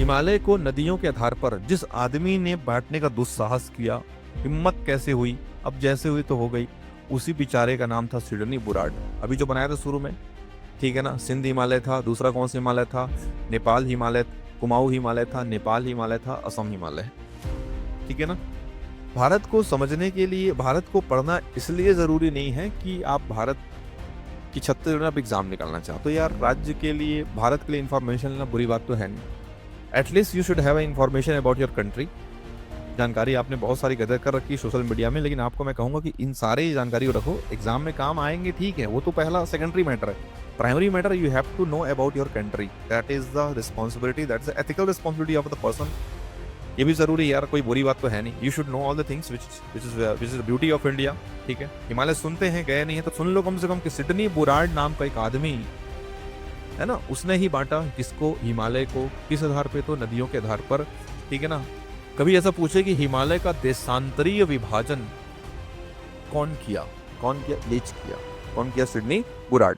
हिमालय को नदियों के आधार पर जिस आदमी ने बांटने का दुस्साहस किया, हिम्मत कैसे हुई, अब जैसे हुई तो हो गई, उसी बेचारे का नाम था सिडनी बुराड। अभी जो बनाया था शुरू में, ठीक है ना, सिंध हिमालय था, दूसरा कौन सा हिमालय था, नेपाल हिमालय, कुमाऊं हिमालय था, नेपाल हिमालय था, असम हिमालय, ठीक है ना। भारत को समझने के लिए, भारत को पढ़ना इसलिए जरूरी नहीं है कि आप भारत की छत्तीसगढ़ में आप एग्जाम निकालना चाहते हो। यार राज्य के लिए, भारत के लिए इंफॉर्मेशन लेना बुरी बात तो है नहीं। At least you should have information about your country. जानकारी आपने बहुत सारी गदर कर रखी है सोशल मीडिया में, लेकिन आपको मैं कहूंगा कि इन सारे जानकारी को रखो, एग्जाम में काम आएंगे, ठीक है, वो तो पहला सेकेंडरी मैटर है। Primary matter, you have to know about your country, that is the responsibility, that is the ethical responsibility of the person. ये भी जरूरी है यार, कोई बुरी बात तो है नहीं। You should know all the things which is the beauty of India, ठीक है। हिमालय सुनते हैं, गए नहीं है तो सुन लो कम से कम कि सिडनी बुराड नाम का एक आदमी है ना, उसने ही बांटा किसको, हिमालय को, किस आधार पे, तो नदियों के आधार पर, ठीक है ना। कभी ऐसा पूछे कि हिमालय का देशांतरीय विभाजन कौन किया, कौन किया, लीच किया, कौन किया, सिडनी बुराड।